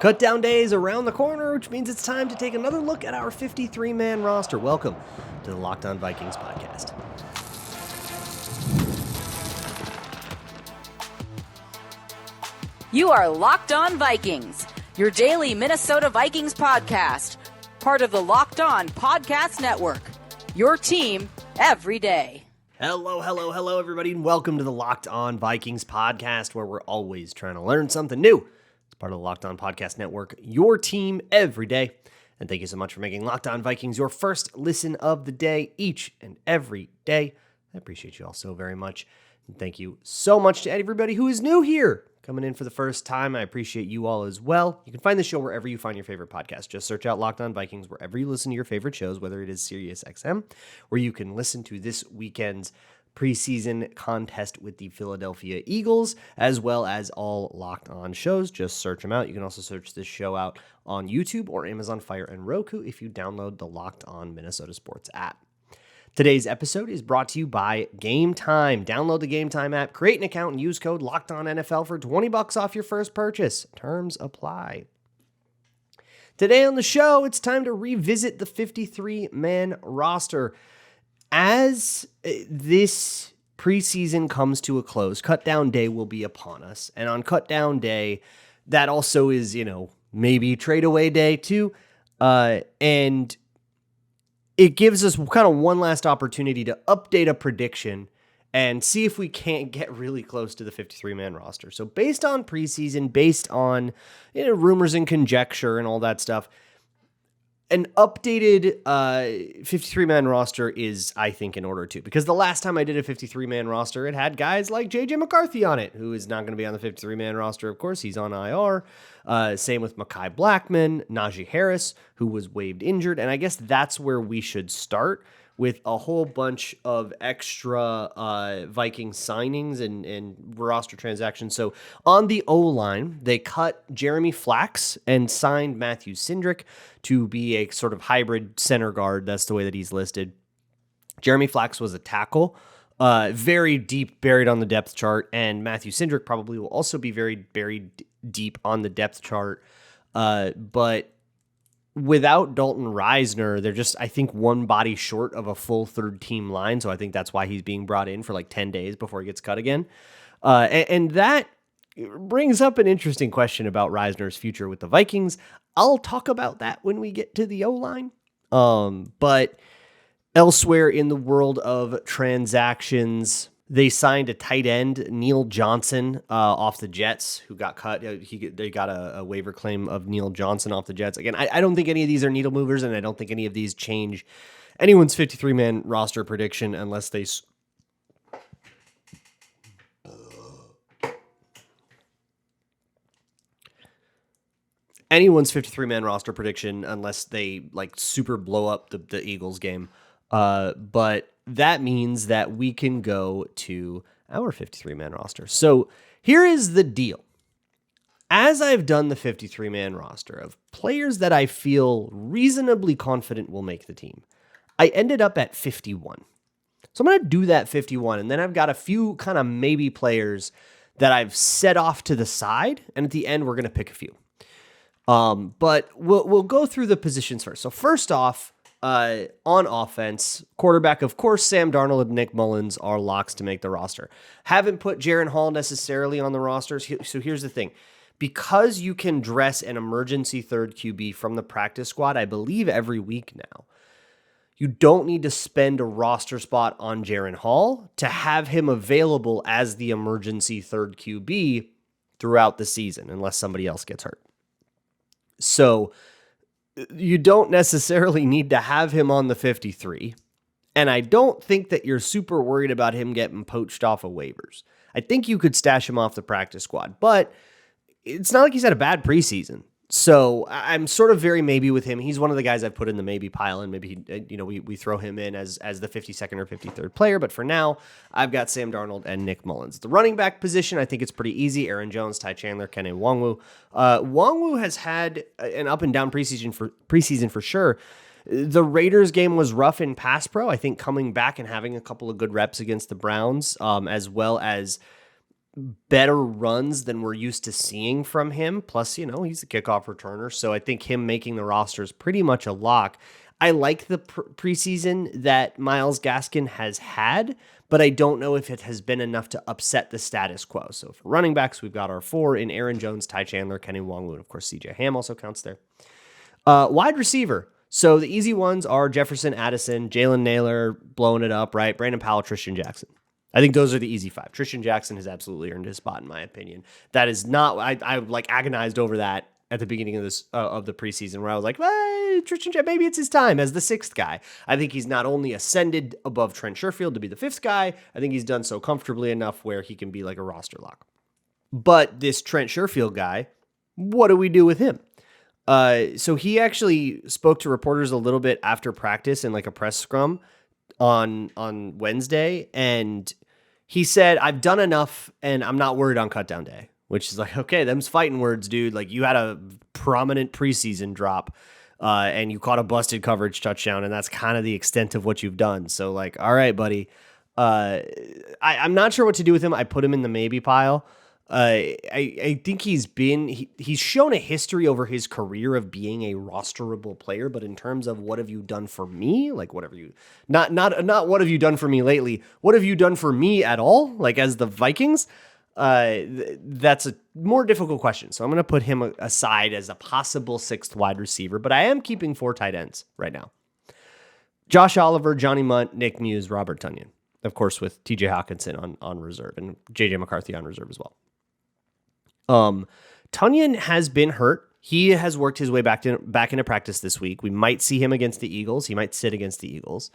Cut down day is around the corner, which means it's time to take another look at our 53-man roster. Welcome to the Locked On Vikings podcast. You are Locked On Vikings, your daily Minnesota Vikings podcast, part of the Locked On Podcast Network, your team every day. Hello, everybody, and welcome to the Locked On Vikings podcast, where we're always trying to learn something new. It's part of the Locked On Podcast Network, your team every day. And thank you so much for making Locked On Vikings your first listen of the day, each and every day. I appreciate you all so very much. And thank you so much to everybody who is new here, coming in for the first time. I appreciate you all as well. You can find the show wherever you find your favorite podcast. Just search out Locked On Vikings wherever you listen to your favorite shows, whether it is SiriusXM, where you can listen to this weekend's preseason contest with the Philadelphia Eagles, as well as all Locked On shows. Just search them out. You can also search this show out on YouTube or Amazon Fire and Roku if you download the Locked On Minnesota Sports app. Today's episode is brought to you by Gametime. Download the Gametime app, create an account, and use code LOCKEDONNFL for $20 off your first purchase. Terms apply. Today on the show, it's time to revisit the 53-man roster. As this preseason comes to a close, cutdown day will be upon us. And on cutdown day, that also is, maybe trade away day too. And it gives us kind of one last opportunity to update a prediction and see if we can't get really close to the 53-man roster. So based on preseason, based on rumors and conjecture and all that stuff, an updated 53-man roster is, I think, in order too. Because the last time I did a 53-man roster, it had guys like J.J. McCarthy on it, who is not going to be on the 53-man roster. Of course, he's on IR. Same with Mekhi Blackmon, Najee Harris, who was waived injured. And I guess that's where we should start, with a whole bunch of extra Viking signings and roster transactions. So on the O-line, they cut Jeremy Flax and signed Matthew Cindric to be a sort of hybrid center guard. That's the way that he's listed. Jeremy Flax was a tackle, very deep buried on the depth chart, and Matthew Cindric probably will also be very buried deep on the depth chart. But without Dalton Reisner, they're just, I think, one body short of a full third-team line, so I think that's why he's being brought in for like 10 days before he gets cut again. And that brings up an interesting question about Reisner's future with the Vikings. I'll talk about that when we get to the O-line. But elsewhere in the world of transactions, they signed a tight end, Neil Johnson, off the Jets, who got cut. They got a waiver claim of Neil Johnson off the Jets. Again, I don't think any of these are needle movers, and I don't think any of these change anyone's 53-man roster prediction unless they... Anyone's 53-man roster prediction unless they super blow up the Eagles game. But that means that we can go to our 53-man roster. So here is the deal. As I've done the 53-man roster of players that I feel reasonably confident will make the team, I ended up at 51. So I'm going to do that 51, and then I've got a few kind of maybe players that I've set off to the side, and at the end we're going to pick a few. But we'll go through the positions first. So first off, on offense, quarterback, of course, Sam Darnold and Nick Mullins are locks to make the roster. Haven't put Jaren Hall necessarily on the roster. So here's the thing. Because you can dress an emergency third QB from the practice squad, I believe every week now, you don't need to spend a roster spot on Jaren Hall to have him available as the emergency third QB throughout the season, unless somebody else gets hurt. So you don't necessarily need to have him on the 53. And I don't think that you're super worried about him getting poached off of waivers. I think you could stash him off the practice squad, but it's not like he's had a bad preseason. So I'm sort of very maybe with him. He's one of the guys I've put in the maybe pile, and maybe we throw him in as the 52nd or 53rd player. But for now, I've got Sam Darnold and Nick Mullins. The running back position, I think it's pretty easy. Aaron Jones, Ty Chandler, Kene Nwangwu. Nwangwu has had an up and down preseason for sure. The Raiders game was rough in pass pro. I think coming back and having a couple of good reps against the Browns, as well as better runs than we're used to seeing from him. Plus, he's a kickoff returner. So I think him making the roster is pretty much a lock. I like the preseason that Myles Gaskin has had, but I don't know if it has been enough to upset the status quo. So for running backs, we've got our 4 in Aaron Jones, Ty Chandler, Kenny Nwangwu, and of course, CJ Ham also counts there. Wide receiver. So the easy ones are Jefferson, Addison, Jalen Naylor blowing it up, right? Brandon Powell, Tristan Jackson. I think those are the easy 5. Tristan Jackson has absolutely earned his spot, in my opinion. That is not, I like agonized over that at the beginning of this of the preseason, where I was like, well, Tristan Jackson, maybe it's his time as the 6th guy. I think he's not only ascended above Trent Sherfield to be the 5th guy, I think he's done so comfortably enough where he can be like a roster lock. But this Trent Sherfield guy, what do we do with him? So he actually spoke to reporters a little bit after practice in like a press scrum on Wednesday, and he said, I've done enough and I'm not worried on cutdown day, which is like, okay, them's fighting words, dude. Like, you had a prominent preseason drop and you caught a busted coverage touchdown, and that's kind of the extent of what you've done. So like, all right, buddy. I'm not sure what to do with him. I put him in the maybe pile. I think he's shown a history over his career of being a rosterable player, but in terms of what have you done for me, like what have you not what have you done for me lately? What have you done for me at all? Like as the Vikings, that's a more difficult question. So I'm going to put him aside as a possible 6th wide receiver, but I am keeping 4 tight ends right now: Josh Oliver, Johnny Munt, Nick Muse, Robert Tonyan, of course, with TJ Hawkinson on reserve and JJ McCarthy on reserve as well. Tonyan has been hurt. He has worked his way back into practice this week. We might see him against the Eagles. He might sit against the Eagles.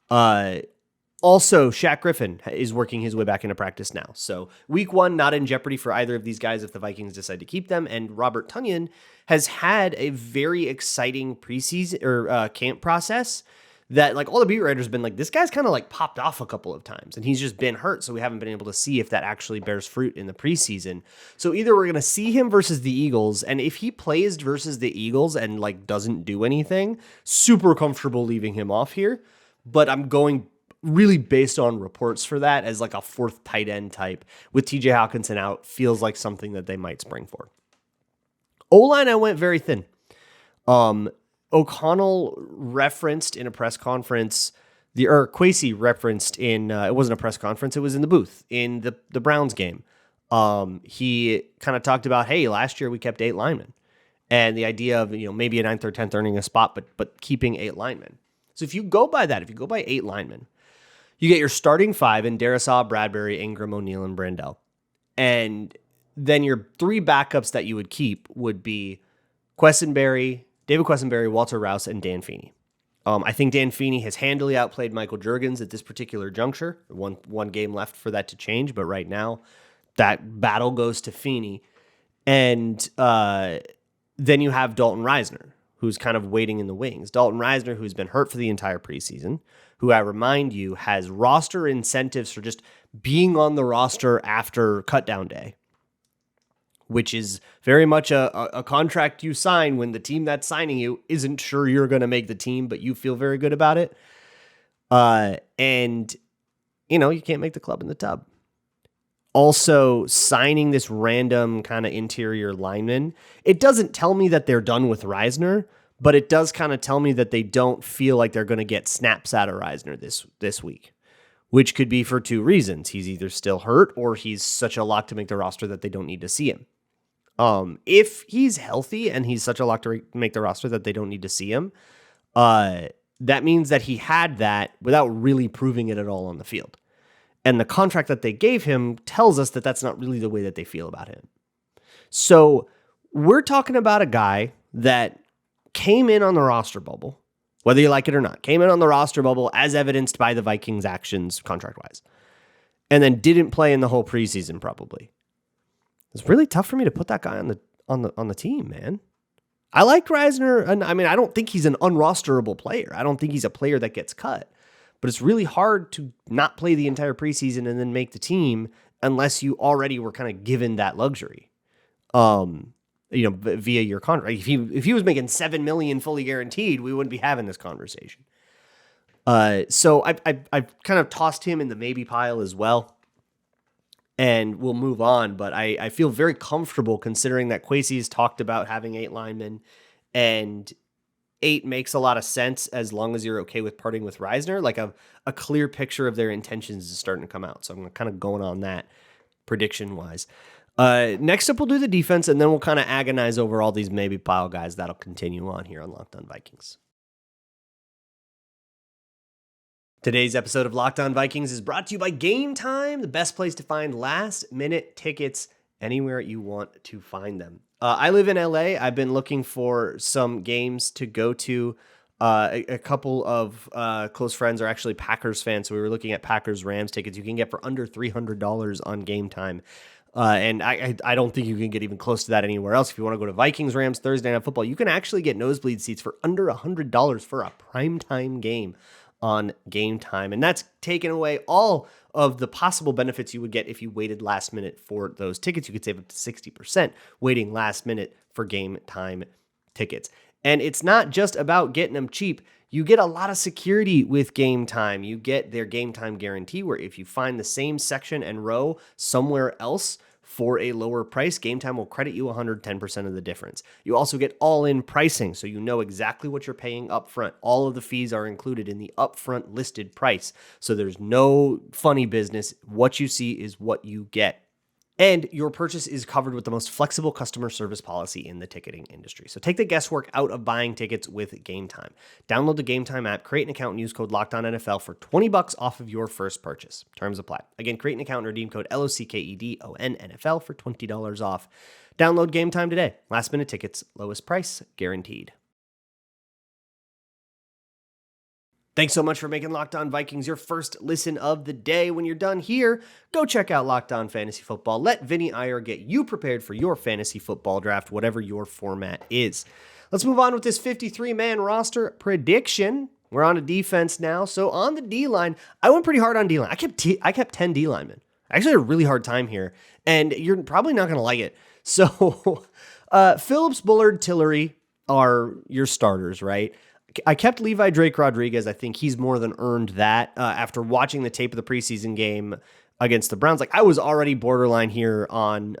Also, Shaq Griffin is working his way back into practice now. So week 1, not in jeopardy for either of these guys if the Vikings decide to keep them. And Robert Tonyan has had a very exciting preseason or camp process that like all the beat writers have been like, this guy's kind of like popped off a couple of times and he's just been hurt. So we haven't been able to see if that actually bears fruit in the preseason. So either we're going to see him versus the Eagles, and if he plays versus the Eagles and like doesn't do anything, super comfortable leaving him off here. But I'm going really based on reports for that as like a 4th tight end type with TJ Hawkinson out feels like something that they might spring for. O-line, I went very thin. O'Connell referenced in a press conference, Kwesi referenced in, it wasn't a press conference, it was in the booth in the Browns game. He kind of talked about, hey, last year we kept 8 linemen, and the idea of, maybe a 9th or 10th earning a spot, but keeping 8 linemen. So if you go by that, if you go by 8 linemen, you get your starting 5 in Darisaw, Bradbury, Ingram, O'Neal, and Brandell. And then your 3 backups that you would keep would be David Quessenberry, Walter Rouse, and Dan Feeney. I think Dan Feeney has handily outplayed Michael Juergens at this particular juncture. One game left for that to change, but right now that battle goes to Feeney. And then you have Dalton Reisner, who's kind of waiting in the wings. Dalton Reisner, who's been hurt for the entire preseason, who I remind you has roster incentives for just being on the roster after cutdown day, which is very much a contract you sign when the team that's signing you isn't sure you're going to make the team, but you feel very good about it. And, you can't make the club in the tub. Also, signing this random kind of interior lineman, it doesn't tell me that they're done with Reisner, but it does kind of tell me that they don't feel like they're going to get snaps out of Reisner this week, which could be for 2 reasons. He's either still hurt or he's such a lock to make the roster that they don't need to see him. If he's healthy and he's such a lock to make the roster that they don't need to see him, that means that he had that without really proving it at all on the field. And the contract that they gave him tells us that that's not really the way that they feel about him. So we're talking about a guy that came in on the roster bubble, whether you like it or not, came in on the roster bubble as evidenced by the Vikings' actions contract-wise, and then didn't play in the whole preseason probably. It's really tough for me to put that guy on the team, man. I like Reisner, and I mean, I don't think he's an unrosterable player. I don't think he's a player that gets cut. But it's really hard to not play the entire preseason and then make the team unless you already were kind of given that luxury, via your contract. If he was making $7 million fully guaranteed, we wouldn't be having this conversation. So I've kind of tossed him in the maybe pile as well. and we'll move on. But I feel very comfortable considering that Kwesi's talked about having 8 linemen, and 8 makes a lot of sense as long as you're okay with parting with Reisner. Like a clear picture of their intentions is starting to come out. So I'm kind of going on that prediction-wise. Next up, we'll do the defense, and then we'll kind of agonize over all these maybe pile guys that'll continue on here on Locked On Vikings. Today's episode of Locked On Vikings is brought to you by Gametime, the best place to find last-minute tickets anywhere you want to find them. I live in LA. I've been looking for some games to go to. A couple of close friends are actually Packers fans, so we were looking at Packers-Rams tickets you can get for under $300 on Gametime. And I don't think you can get even close to that anywhere else. If you want to go to Vikings-Rams Thursday Night Football, you can actually get nosebleed seats for under $100 for a primetime game on Gametime. And that's taken away all of the possible benefits you would get if you waited last minute for those tickets. You could save up to 60% waiting last minute for Gametime tickets. And it's not just about getting them cheap. You get a lot of security with Gametime. You get their Gametime guarantee, where if you find the same section and row somewhere else for a lower price, Gametime will credit you 110% of the difference. You also get all-in pricing, so you know exactly what you're paying up front. All of the fees are included in the upfront listed price, so there's no funny business. What you see is what you get. And your purchase is covered with the most flexible customer service policy in the ticketing industry. So take the guesswork out of buying tickets with Gametime. Download the Gametime app, create an account, and use code LOCKEDONNFL for $20 off of your first purchase. Terms apply. Again, create an account and redeem code LOCKEDONNFL for $20 off. Download Gametime today. Last minute tickets, lowest price guaranteed. Thanks so much for making Locked On Vikings your first listen of the day. When you're done here, go check out Locked On Fantasy Football. Let Vinny Iyer get you prepared for your fantasy football draft, whatever your format is. Let's move on with this 53-man roster prediction. We're on to defense now. So on the D-line, I went pretty hard on D-line. I kept 10 D linemen. I actually had a really hard time here, and you're probably not going to like it. So Phillips, Bullard, Tillery are your starters, right? I kept Levi Drake Rodriguez. I think he's more than earned that after watching the tape of the preseason game against the Browns. Like, I was already borderline here on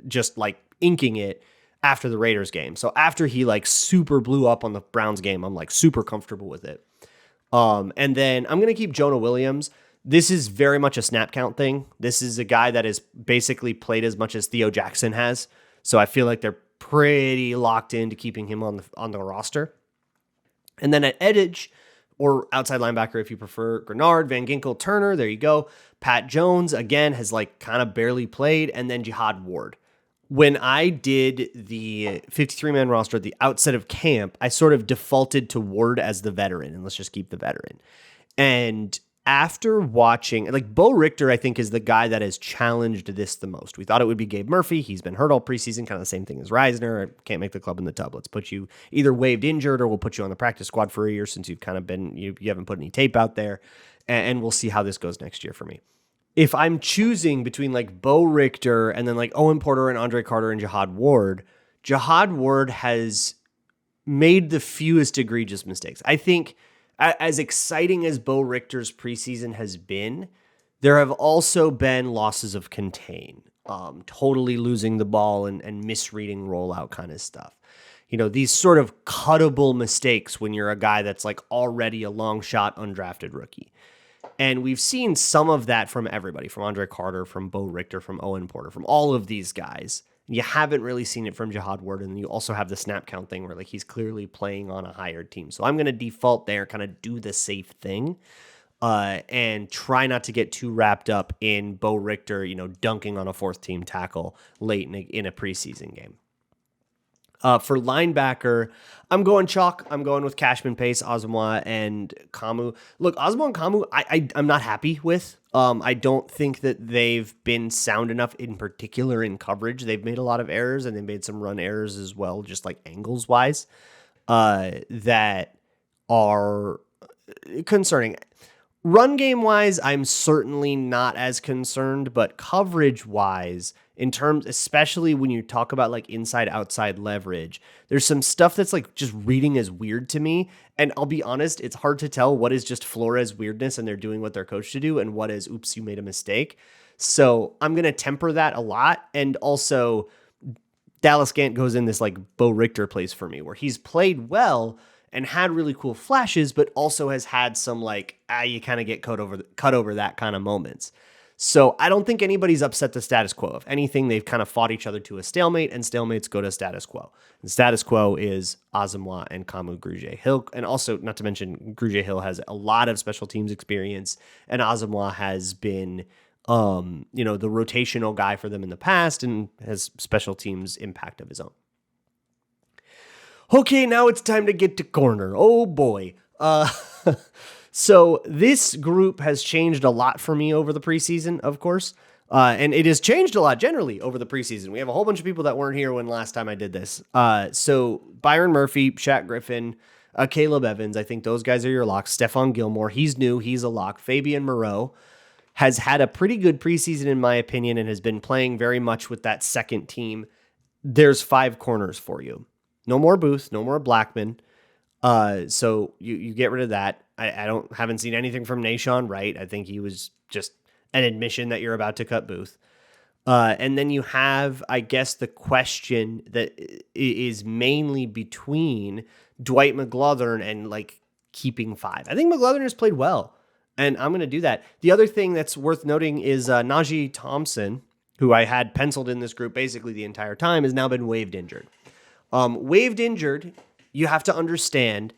just like inking it after the Raiders game. So after he like super blew up on the Browns game, I'm like super comfortable with it. And then I'm going to keep Jonah Williams. This is very much a snap count thing. This is a guy that has basically played as much as Theo Jackson has. So I feel like they're pretty locked into keeping him on the roster. And then at edge, or outside linebacker if you prefer, Grenard, Van Ginkel, Turner, there you go. Pat Jones, again, has like kind of barely played. And then Jihad Ward. When I did the 53-man roster at the outset of camp, I sort of defaulted to Ward as the veteran, and let's just keep the veteran. And after watching, like Bo Richter, I think is the guy that has challenged this the most. We thought it would be Gabe Murphy. He's been hurt all preseason, kind of the same thing as Reisner. Can't make the club in the tub. Let's put you either waived injured or we'll put you on the practice squad for a year since you've kind of been, you haven't put any tape out there. And we'll see how this goes next year for me. If I'm choosing between like Bo Richter and then like Owen Porter and Andre Carter and Jihad Ward has made the fewest egregious mistakes. I think as exciting as Bo Richter's preseason has been, there have also been losses of contain, totally losing the ball and misreading rollout kind of stuff. You know, these sort of cuttable mistakes when you're a guy that's like already a long shot undrafted rookie. And we've seen some of that from everybody, from Andre Carter, from Bo Richter, from Owen Porter, from all of these guys. You haven't really seen it from Jihad Ward, and you also have the snap count thing where like he's clearly playing on a hired team. So I'm going to default there, kind of do the safe thing, and try not to get too wrapped up in Bo Richter, dunking on a fourth team tackle late in a preseason game. For linebacker, I'm going chalk. I'm going with Cashman, Pace, Asamoah, and Kamu. Look, Asamoah and Kamu, I'm not happy with. I don't think that they've been sound enough, in particular in coverage. They've made a lot of errors, and they made some run errors as well, just like angles-wise, that are concerning. Run game-wise, I'm certainly not as concerned, but coverage-wise, in terms, especially when you talk about like inside-outside leverage, there's some stuff that's like just reading as weird to me. And I'll be honest, it's hard to tell what is just Flores weirdness and they're doing what they're coached to do and what is, oops, you made a mistake. So I'm going to temper that a lot. And also, Dallas Gant goes in this like Bo Richter place for me, where he's played well and had really cool flashes, but also has had some like, you kind of get cut over that kind of moments. So I don't think anybody's upset the status quo. If anything, they've kind of fought each other to a stalemate, and stalemates go to status quo. And status quo is Asamoah and Kamu Grugier-Hill. And also, not to mention, Grugier-Hill has a lot of special teams experience, and Asamoah has been the rotational guy for them in the past and has special teams impact of his own. Okay, now it's time to get to corner. Oh boy. So this group has changed a lot for me over the preseason, of course. And it has changed a lot generally over the preseason. We have a whole bunch of people that weren't here when last time I did this. So Byron Murphy, Shaq Griffin, Caleb Evans, I think those guys are your locks. Stephon Gilmore, he's new, he's a lock. Fabian Moreau has had a pretty good preseason in my opinion and has been playing very much with that second team. There's 5 corners for you. No more Booth, no more Blackman. So you get rid of that. I haven't seen anything from Nahshon Wright. I think he was just an admission that you're about to cut Booth. And then you have, I guess, the question that is mainly between Dwight McGlothern and like keeping 5. I think McGlothern has played well, and I'm going to do that. The other thing that's worth noting is Najee Thompson, who I had penciled in this group basically the entire time, has now been waived injured. Waived injured, you have to understand,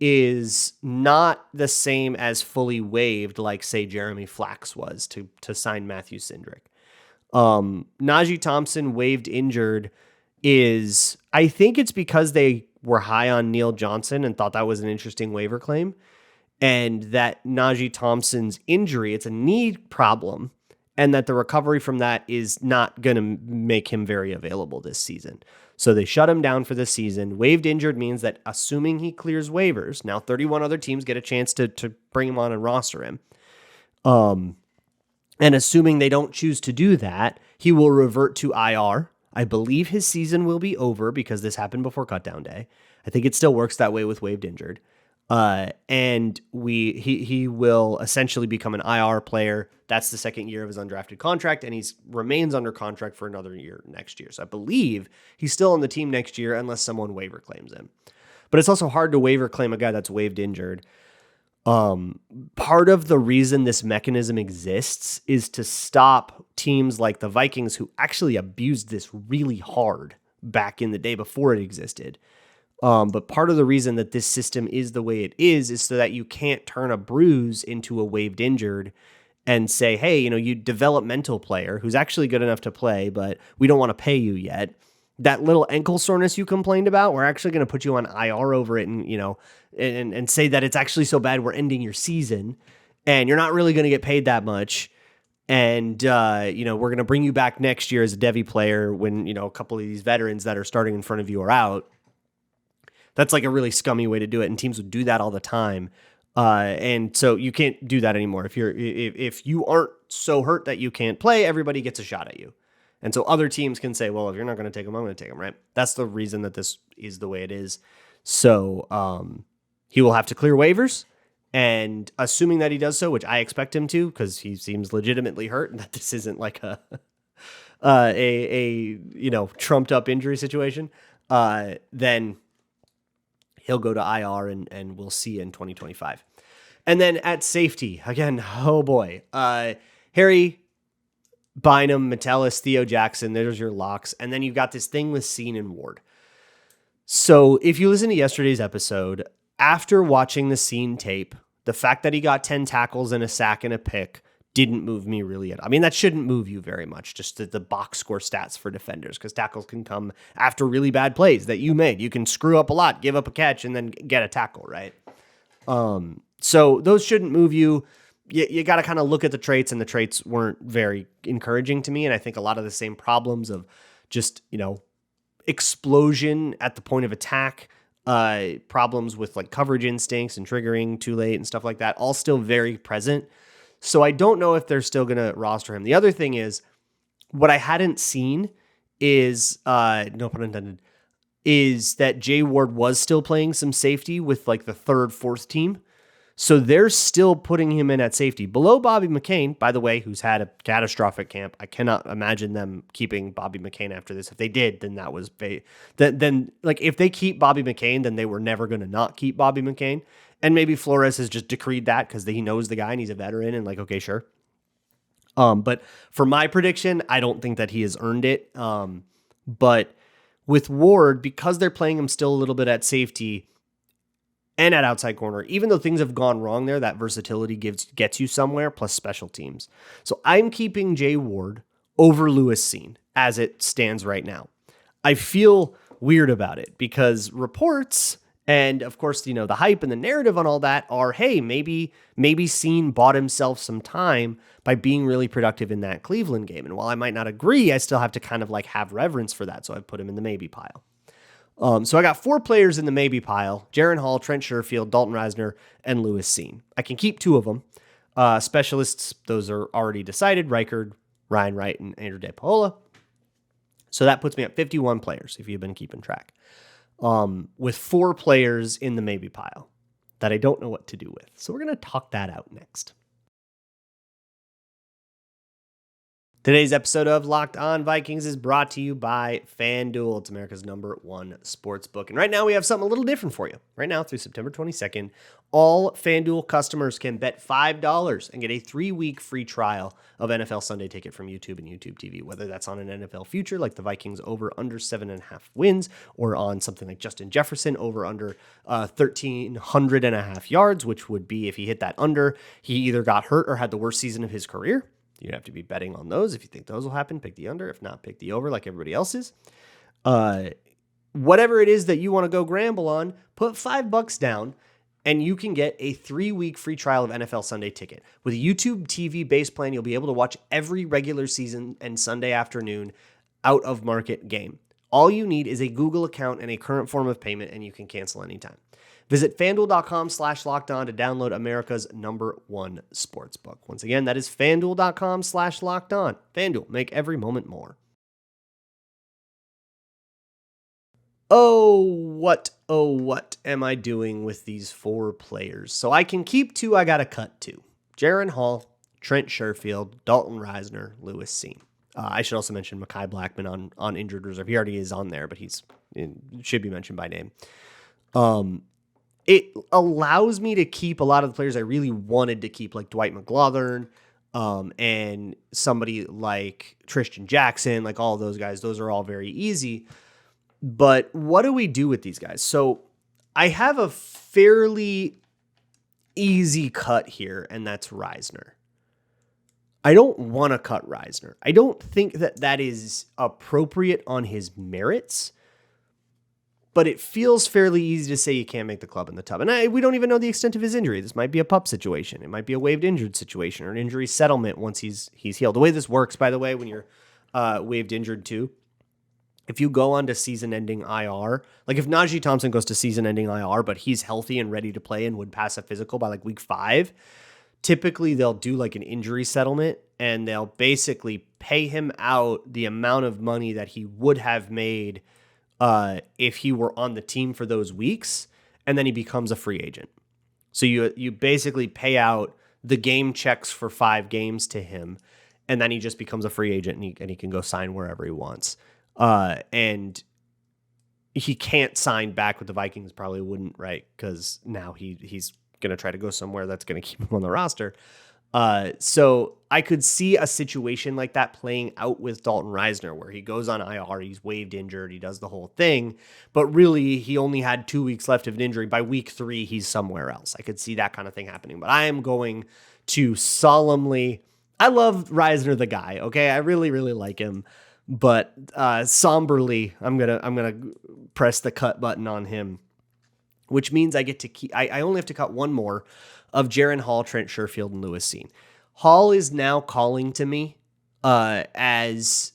is not the same as fully waived, like, say, Jeremy Flax was to sign Matthew Cindric. Najee Thompson waived injured is, I think it's because they were high on Neil Johnson and thought that was an interesting waiver claim, and that Najee Thompson's injury, it's a knee problem, and that the recovery from that is not going to make him very available this season. So they shut him down for the season. Waived injured means that assuming he clears waivers, now 31 other teams get a chance to bring him on and roster him. And assuming they don't choose to do that, he will revert to IR. I believe his season will be over because this happened before cutdown day. I think it still works that way with waived injured. And he will essentially become an IR player. That's the second year of his undrafted contract, and he remains under contract for another year next year. So I believe he's still on the team next year unless someone waiver claims him. But it's also hard to waiver claim a guy that's waived injured. Part of the reason this mechanism exists is to stop teams like the Vikings, who actually abused this really hard back in the day before it existed. But part of the reason that this system is the way it is so that you can't turn a bruise into a waived injured and say, hey, you developmental player who's actually good enough to play, but we don't want to pay you yet. That little ankle soreness you complained about, we're actually going to put you on IR over it and say that it's actually so bad we're ending your season and you're not really going to get paid that much. And, we're going to bring you back next year as a Devy player when, a couple of these veterans that are starting in front of you are out. That's like a really scummy way to do it, and teams would do that all the time. And so you can't do that anymore. If you aren't so hurt that you can't play, everybody gets a shot at you. And so other teams can say, well, if you're not going to take him, I'm going to take him, right? That's the reason that this is the way it is. So he will have to clear waivers, and assuming that he does so, which I expect him to, because he seems legitimately hurt, and that this isn't like a trumped up injury situation, then he'll go to IR and we'll see in 2025. And then at safety, again, oh boy, Harry Bynum, Metellus, Theo Jackson, there's your locks. And then you've got this thing with Scene and Ward. So if you listen to yesterday's episode, after watching the Scene tape, the fact that he got 10 tackles and a sack and a pick didn't move me really at all. I mean, that shouldn't move you very much, just the box score stats for defenders, because tackles can come after really bad plays that you made. You can screw up a lot, give up a catch, and then get a tackle, right? So those shouldn't move you. You got to kind of look at the traits, and the traits weren't very encouraging to me, and I think a lot of the same problems of just, explosion at the point of attack, problems with like coverage instincts and triggering too late and stuff like that, all still very present. So I don't know if they're still going to roster him. The other thing is, what I hadn't seen is, no pun intended, is that Jay Ward was still playing some safety with like the third, fourth team. So they're still putting him in at safety below Bobby McCain, by the way, who's had a catastrophic camp. I cannot imagine them keeping Bobby McCain after this. If they did, then that was then like if they keep Bobby McCain, then they were never going to not keep Bobby McCain. And maybe Flores has just decreed that because he knows the guy and he's a veteran and like, okay, sure. But for my prediction, I don't think that he has earned it. But with Ward, because they're playing him still a little bit at safety and at outside corner, even though things have gone wrong there, that versatility gets you somewhere, plus special teams. So I'm keeping Jay Ward over Lewis Cine as it stands right now. I feel weird about it because reports and of course, the hype and the narrative on all that are, hey, maybe Cine bought himself some time by being really productive in that Cleveland game. And while I might not agree, I still have to kind of like have reverence for that. So I put him in the maybe pile. So I got 4 players in the maybe pile: Jaren Hall, Trent Sherfield, Dalton Reisner, and Lewis Cine. I can keep 2 of them. Specialists, those are already decided: Reichard, Ryan Wright, and Andrew DePaola. So that puts me at 51 players, if you've been keeping track. With 4 players in the maybe pile that I don't know what to do with. So we're going to talk that out next. Today's episode of Locked On Vikings is brought to you by FanDuel. It's America's #1 sports book. And right now we have something a little different for you. Right now through September 22nd, all FanDuel customers can bet $5 and get a 3-week free trial of NFL Sunday Ticket from YouTube and YouTube TV, whether that's on an NFL future like the Vikings over under 7.5 wins, or on something like Justin Jefferson over under 1,300.5 yards, which would be, if he hit that under, he either got hurt or had the worst season of his career. You'd have to be betting on those. If you think those will happen, pick the under. If not, pick the over like everybody else is. Whatever it is that you want to go gamble on, put $5 down and you can get a 3-week free trial of NFL Sunday Ticket. With a YouTube TV base plan, you'll be able to watch every regular season and Sunday afternoon out of market game. All you need is a Google account and a current form of payment, and you can cancel anytime. Visit FanDuel.com/lockedon to download America's #1 sportsbook. Once again, that is FanDuel.com/lockedon. FanDuel, make every moment more. Oh, what am I doing with these 4 players? So I can keep 2, I got to cut 2. Jaren Hall, Trent Sherfield, Dalton Reisner, Lewis Cine. I should also mention Mekhi Blackman on injured reserve. He already is on there, but should be mentioned by name. It allows me to keep a lot of the players I really wanted to keep, like Dwight McGlothern, and somebody like Tristan Jackson, like all of those guys. Those are all very easy. But what do we do with these guys? So I have a fairly easy cut here, and that's Reisner. I don't want to cut Reisner. I don't think that is appropriate on his merits, but it feels fairly easy to say you can't make the club in the tub. And we don't even know the extent of his injury. This might be a pup situation. It might be a waived injured situation or an injury settlement once he's healed. The way this works, by the way, when you're waived injured too, if you go on to season-ending IR, like if Najee Thompson goes to season-ending IR, but he's healthy and ready to play and would pass a physical by like week 5, typically they'll do like an injury settlement and they'll basically pay him out the amount of money that he would have made if he were on the team for those weeks, and then he becomes a free agent. So you basically pay out the game checks for 5 games to him, and then he just becomes a free agent and he can go sign wherever he wants. And he can't sign back with the Vikings, probably wouldn't, right? Because now he's going to try to go somewhere that's going to keep him on the roster. So I could see a situation like that playing out with Dalton Reisner, where he goes on IR, he's waived injured, he does the whole thing, but really he only had 2 weeks left of an injury. By week 3, he's somewhere else. I could see that kind of thing happening, but I am going to I love Reisner, the guy. Okay. I really, really like him, but, somberly, I'm going to press the cut button on him, which means I get to keep, I only have to cut 1 more of Jaren Hall, Trent Sherfield, and Lewis Cine. Hall is now calling to me as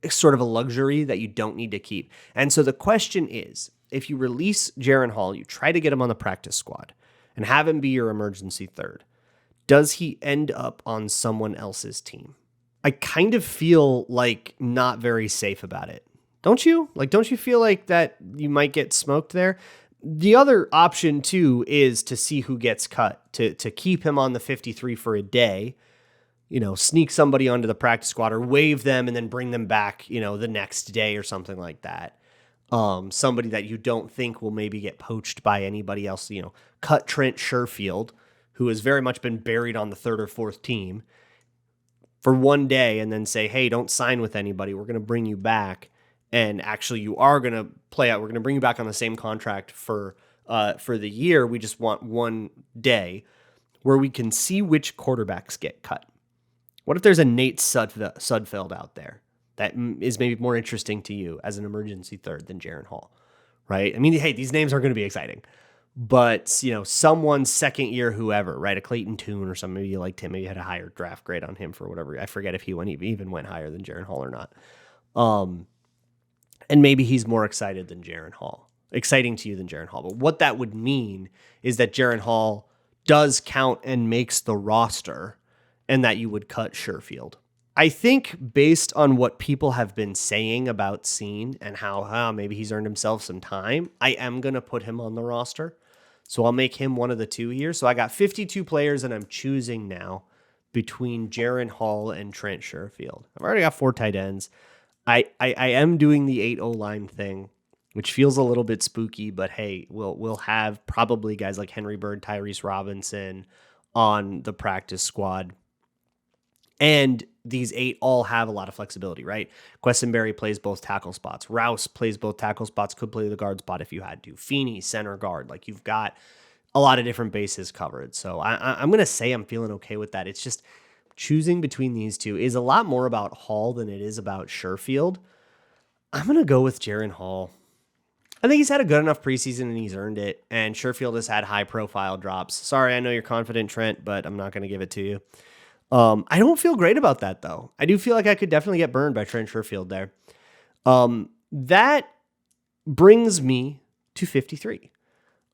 sort of a luxury that you don't need to keep. And so the question is, if you release Jaren Hall, you try to get him on the practice squad and have him be your emergency third, does he end up on someone else's team? I kind of feel like not very safe about it. Don't you? Like, don't you feel like that you might get smoked there? The other option too is to see who gets cut, to keep him on the 53 for a day, sneak somebody onto the practice squad or waive them and then bring them back, the next day or something like that. Somebody that you don't think will maybe get poached by anybody else, cut Trent Sherfield, who has very much been buried on the third or fourth team for one day, and then say, hey, don't sign with anybody. We're going to bring you back. And actually you are going to play out. We're going to bring you back on the same contract for the year. We just want one day where we can see which quarterbacks get cut. What if there's a Nate Sudfeld out there that is maybe more interesting to you as an emergency third than Jaren Hall, right? I mean, hey, these names are going to be exciting, but someone's second year, whoever, right? A Clayton Tune or something. Maybe you liked him. Maybe you had a higher draft grade on him for whatever. I forget if he even went higher than Jaren Hall or not. And maybe he's more exciting to you than Jaren Hall. But what that would mean is that Jaren Hall does count and makes the roster, and that you would cut Sherfield. I think based on what people have been saying about Scene and how maybe he's earned himself some time, I am going to put him on the roster. So I'll make him one of the two here. So I got 52 players, and I'm choosing now between Jaren Hall and Trent Sherfield. I've already got 4 tight ends. I am doing the 8 O-line thing, which feels a little bit spooky, but hey, we'll have probably guys like Henry Bird, Tyrese Robinson on the practice squad. And these 8 all have a lot of flexibility, right? Quessenberry plays both tackle spots. Rouse plays both tackle spots, could play the guard spot if you had to. Feeney, center guard. Like, you've got a lot of different bases covered. So I'm going to say I'm feeling okay with that. It's just choosing between these two is a lot more about Hall than it is about Sherfield. I'm going to go with Jaren Hall. I think he's had a good enough preseason and he's earned it. And Sherfield has had high profile drops. Sorry, I know you're confident, Trent, but I'm not going to give it to you. I don't feel great about that, though. I do feel like I could definitely get burned by Trent Sherfield there. That brings me to 53.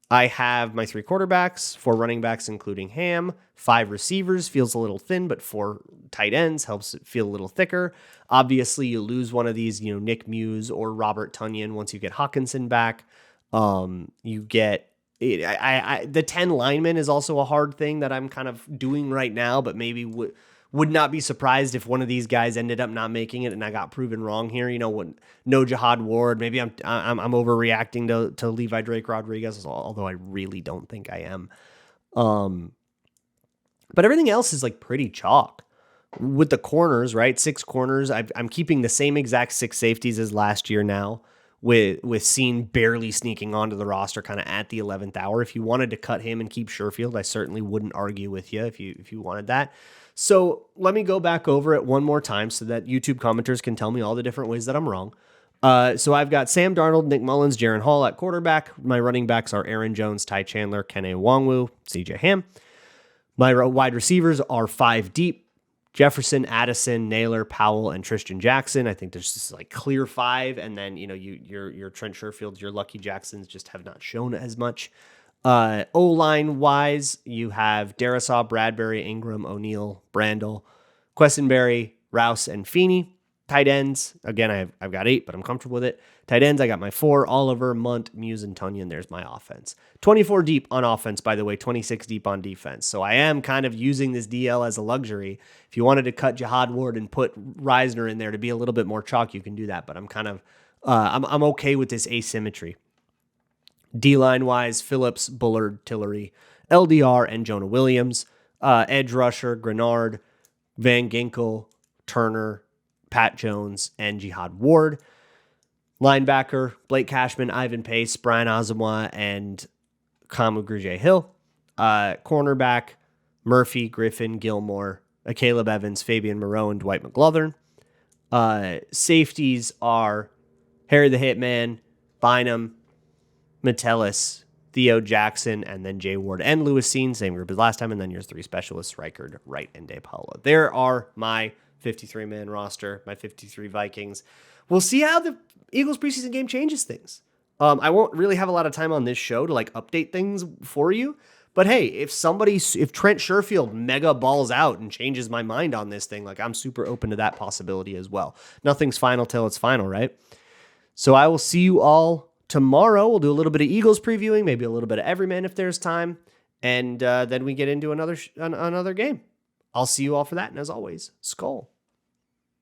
I have my 3 quarterbacks, 4 running backs, including Ham, 5 receivers, feels a little thin, but 4 tight ends helps it feel a little thicker. Obviously, you lose one of these, Nick Muse or Robert Tonyan once you get Hawkinson back. You get the 10 linemen is also a hard thing that I'm kind of doing right now, but maybe would not be surprised if one of these guys ended up not making it and I got proven wrong here. No Jihad Ward. Maybe I'm overreacting to Levi Drake Rodriguez, although I really don't think I am. But everything else is like pretty chalk with the corners, right? 6 corners. I'm keeping the same exact 6 safeties as last year now, with Scene barely sneaking onto the roster kind of at the 11th hour. If you wanted to cut him and keep Sherfield, I certainly wouldn't argue with you if you wanted that. So let me go back over it one more time so that YouTube commenters can tell me all the different ways that I'm wrong. So I've got Sam Darnold, Nick Mullins, Jaren Hall at quarterback. My running backs are Aaron Jones, Ty Chandler, Kene Nwangwu, CJ Ham. My wide receivers are 5 deep. Jefferson, Addison, Naylor, Powell, and Tristan Jackson. I think there's just like clear 5. And then, your Trent Sherfield, your Lucky Jacksons just have not shown as much. O-line wise, you have Darisaw, Bradbury, Ingram, O'Neal, Brandel, Quessenberry, Rouse, and Feeney. Tight ends, again, I've got 8, but I'm comfortable with it. Tight ends, I got my 4, Oliver, Munt, Muse, and Tonyan. There's my offense. 24 deep on offense, by the way, 26 deep on defense. So I am kind of using this DL as a luxury. If you wanted to cut Jihad Ward and put Reisner in there to be a little bit more chalk, you can do that. But I'm kind of, I'm okay with this asymmetry. D-line wise, Phillips, Bullard, Tillery, LDR, and Jonah Williams. Edge rusher, Grenard, Van Ginkel, Turner, Pat Jones, and Jihad Ward. Linebacker, Blake Cashman, Ivan Pace, Brian Asamoah, and Kamu Grugier-Hill. Cornerback, Murphy, Griffin, Gilmore, Caleb Evans, Fabian Moreau, and Dwight McGlothern. Safeties are Harry the Hitman, Bynum, Metellus, Theo Jackson, and then Jay Ward and Lewis Seen, same group as last time, and then your 3 specialists, Reichard, Wright, and DePaula. There are my 53-man roster, my 53 Vikings. We'll see how the Eagles preseason game changes things. I won't really have a lot of time on this show to update things for you, but hey, if Trent Sherfield mega balls out and changes my mind on this thing, I'm super open to that possibility as well. Nothing's final till it's final, right? So I will see you all tomorrow we'll do a little bit of Eagles previewing, maybe a little bit of Everyman if there's time, and then we get into another game. I'll see you all for that, and as always, Skull.